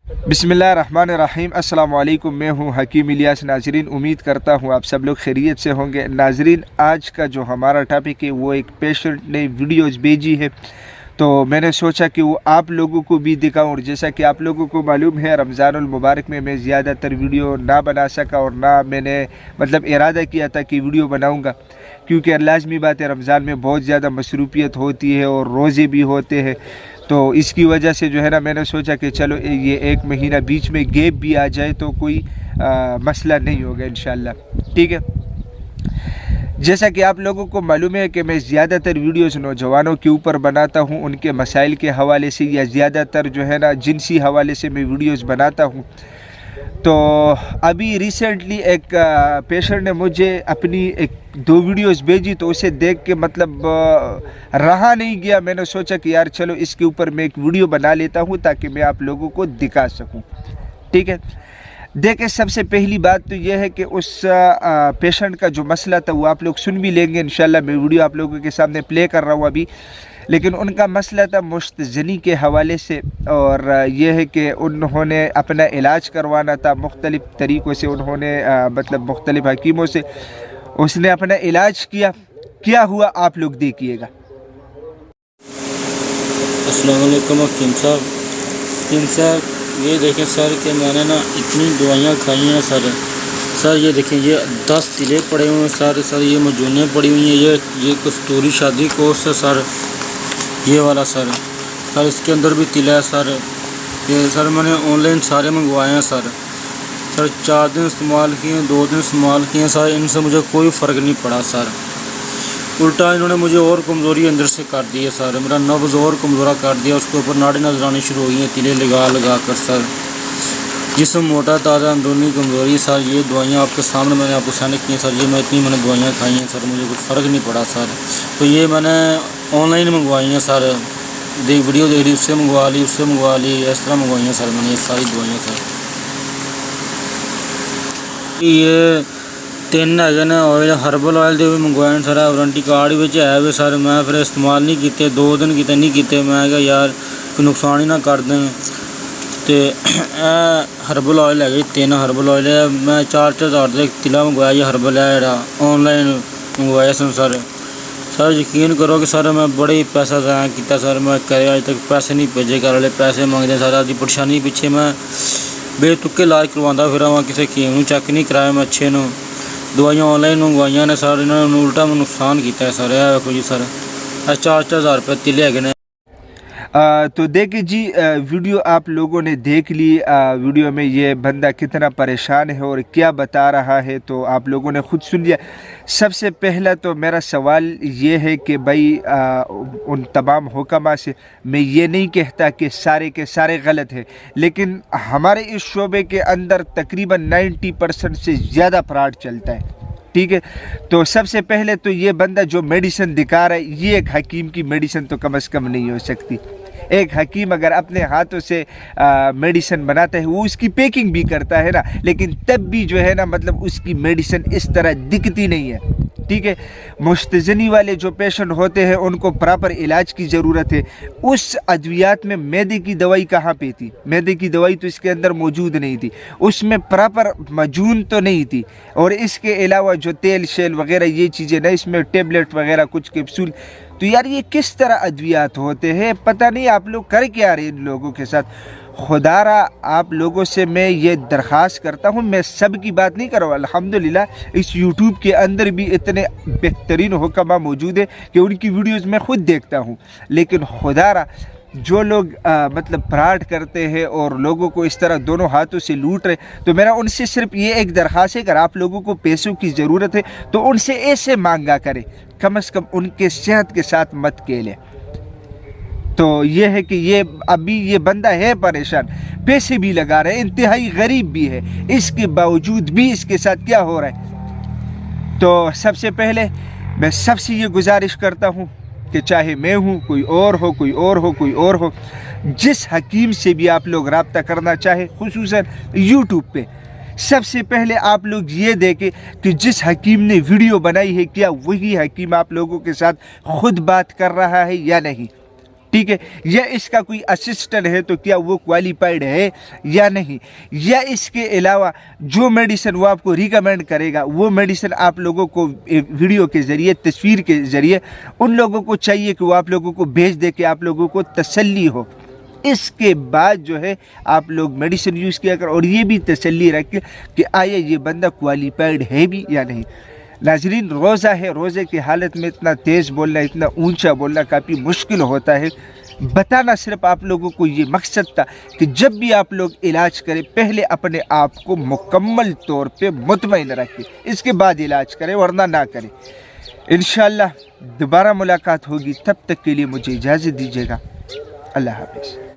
बिस्मिल्लाहिर्रहमानिर्रहीम। अस्सलाम वालेकुम। मैं हूं हकीम इलियास। नाजरीन, उम्मीद करता हूं आप सब लोग खैरियत से होंगे। नाजरीन, आज का जो हमारा टॉपिक है वो एक पेशेंट ने वीडियोस भेजी है, तो मैंने सोचा कि वो आप लोगों को भी दिखाऊं। और जैसा कि आप लोगों को मालूम है, रमज़ानुल मुबारक में मैं ज़्यादातर वीडियो ना बना सका और ना मैंने इरादा किया था कि वीडियो बनाऊंगा, क्योंकि लाजमी बात है रमज़ान में बहुत ज़्यादा मसरूफियत होती है और रोज़े भी होते हैं। तो इसकी वजह से जो है ना, मैंने सोचा कि चलो ये एक महीना बीच में गैप भी आ जाए तो कोई मसला नहीं होगा इंशाल्लाह। ठीक है। जैसा कि आप लोगों को मालूम है कि मैं ज़्यादातर वीडियोस नौजवानों के ऊपर बनाता हूं, उनके मसाइल के हवाले से, या ज़्यादातर जो है ना जिनसी हवाले से मैं वीडियोस बनाता हूं। तो अभी रिसेंटली एक पेशेंट ने मुझे अपनी एक दो वीडियोस भेजी, तो उसे देख के रहा नहीं गया। मैंने सोचा कि यार चलो इसके ऊपर मैं एक वीडियो बना लेता हूं ताकि मैं आप लोगों को दिखा सकूं। ठीक है। देखें, सबसे पहली बात तो यह है कि उस पेशेंट का जो मसला था वो आप लोग सुन भी लेंगे इंशाल्लाह। मैं वीडियो आप लोगों के सामने प्ले कर रहा हूँ अभी। लेकिन उनका मसला था मुश्तजनी के हवाले से, और यह है कि उन्होंने अपना इलाज करवाना था मुख्तलिफ़ तरीक़ों से। उन्होंने मुख्तलिफ़ हकीमों से उसने अपना इलाज किया। क्या हुआ आप लोग देखिएगा। अस्सलाम वालेकुम हकीम साहब, ये देखें सर कि मैंने ना इतनी दवाइयाँ खाई हैं सर। ये देखें, ये 10 तिले पड़े हुए हैं सर। ये मजूने पड़ी हुई हैं। ये कस्तूरी शादी कोर्स है सर, ये वाला सर। इसके अंदर भी तिला है सर। ये सर मैंने ऑनलाइन सारे मंगवाए हैं सर। 4 दिन इस्तेमाल किए, 2 दिन इस्तेमाल किए सर। इनसे मुझे कोई फ़र्क नहीं पड़ा सर। उल्टा इन्होंने मुझे और कमज़ोरी अंदर से कर दी है सर। मेरा नब्ज़ और कमज़ोरा कर दिया। उसके ऊपर नाड़ी नजर आनी शुरू हो गई हैं तिले लगा कर सर। जिस्म मोटा ताज़ा, अंदरूनी कमज़ोरी सर। ये दवाइयाँ आपके सामने मैंने आपको सामने की हैं सर। ये मैंने दवाइयाँ खाई हैं सर, मुझे कुछ फ़र्क नहीं पड़ा सर। तो ये मैंने ऑनलाइन मंगवाई हैं सर। वीडियो देख ली, उससे मंगवा ली, इस तरह मंगवाई हैं सर मैंने ये सारी दवाइयाँ सर। ये 3 है ने ऑयल, हर्बल ऑयल के भी मंगवाए सर। वारंटी कार्ड भी है वे सर। मैं फिर इस्तेमाल नहीं किए, 2 दिन किते नहीं किए। मैं क्या यार कोई नुकसान ही ना कर दें। तो हर्बल ऑयल है, 3 हर्बल ऑयल है। मैं 4-4 हज़ार का तिला मंगवाया। ये हर्बल है जो ऑनलाइन मंगवाया सर। यकीन करो कि सर मैं बड़े ही पैसा ज़ाया किया सर। मैं करे अज तक पैसे नहीं भेजे, घर वाले पैसे मंगते सर। आदि परेशानी पिछे मैं बेतुके इलाज करवाता फिर किसी हकीम चेक नहीं कराया मैं अच्छे नूं। दवाइयाँ ऑनलाइन मंगवाइया ने सर, इन्होंने उल्टा मैं नुकसान किया है सर। यह देखो जी सर, 4-4 हज़ार रुपये तिले है। तो देखिए जी, वीडियो आप लोगों ने देख ली। वीडियो में ये बंदा कितना परेशान है और क्या बता रहा है तो आप लोगों ने खुद सुन लिया। सबसे पहला तो मेरा सवाल ये है कि भाई उन तमाम हुक्मा से मैं ये नहीं कहता कि सारे के सारे गलत हैं, लेकिन हमारे इस शोबे के अंदर तकरीबन 90% से ज़्यादा फ्रॉड चलता है। ठीक है। तो सबसे पहले तो ये बंदा जो मेडिसिन दिखा रहा है, ये एक हकीम की मेडिसिन तो कम से कम नहीं हो सकती। एक हकीम अगर अपने हाथों से मेडिसिन बनाता है, वो उसकी पैकिंग भी करता है ना, लेकिन तब भी जो है ना उसकी मेडिसिन इस तरह दिखती नहीं है। ठीक है। मुश्तजनी वाले जो पेशेंट होते हैं उनको प्रॉपर इलाज की ज़रूरत है। उस अद्वियात में मैदे की दवाई कहाँ पे थी? मैदे की दवाई तो इसके अंदर मौजूद नहीं थी, उसमें प्रॉपर मजून तो नहीं थी। और इसके अलावा जो तेल शेल वगैरह ये चीज़ें ना, इसमें टेबलेट वगैरह कुछ कैप्सूल। तो यार ये किस तरह अद्वियात होते हैं? पता नहीं आप लोग कर क्या रहे इन लोगों के साथ। खुदारा आप लोगों से मैं ये दरख्वास्त करता हूँ, मैं सब की बात नहीं कर रहा हूँ। अल्हम्दुलिल्लाह इस यूट्यूब के अंदर भी इतने बेहतरीन हुक्मा मौजूद है कि उनकी वीडियोस मैं खुद देखता हूँ, लेकिन खुदारा जो लोग फ्रॉड करते हैं और लोगों को इस तरह दोनों हाथों से लूट रहे, तो मेरा उनसे सिर्फ ये एक दरख्वास्त है, अगर आप लोगों को पैसों की ज़रूरत है तो उनसे ऐसे मांगा करें, कम से कम उनके सेहत के साथ मत खेलें। तो ये है कि अभी ये बंदा है परेशान, पैसे भी लगा रहे हैं, इंतहाई गरीब भी है, इसके बावजूद भी इसके साथ क्या हो रहा है। तो सबसे पहले मैं सबसे ये गुजारिश करता हूँ कि चाहे मैं हूँ, कोई और हो, जिस हकीम से भी आप लोग रब्ता करना चाहे, खुसूसन यूट्यूब पे, सबसे पहले आप लोग ये देखें कि जिस हकीम ने वीडियो बनाई है क्या वही हकीम आप लोगों के साथ खुद बात कर रहा है या नहीं। ٹھیک ہے، یا اس کا کوئی اسسٹنٹ ہے تو کیا وہ کوالیفائڈ ہے یا نہیں، یا اس کے علاوہ جو میڈیسن وہ آپ کو ریکمینڈ کرے گا وہ میڈیسن آپ لوگوں کو ویڈیو کے ذریعے، تصویر کے ذریعے ان لوگوں کو چاہیے کہ وہ آپ لوگوں کو بھیج دے کہ آپ لوگوں کو تسلی ہو۔ اس کے بعد جو ہے آپ لوگ میڈیسن یوز کیا کر، اور یہ بھی تسلی رکھیں کہ آیا یہ بندہ کوالیفائڈ ہے بھی یا نہیں۔ ناظرین، روزہ ہے، روزے کی حالت میں اتنا تیز بولنا، اتنا اونچا بولنا کافی مشکل ہوتا ہے۔ بتانا صرف آپ لوگوں کو یہ مقصد تھا کہ جب بھی آپ لوگ علاج کریں پہلے اپنے آپ کو مکمل طور پہ مطمئن رکھیں، اس کے بعد علاج کریں، ورنہ نہ کریں۔ انشاءاللہ دوبارہ ملاقات ہوگی، تب تک کے لیے مجھے اجازت دیجیے گا۔ اللہ حافظ۔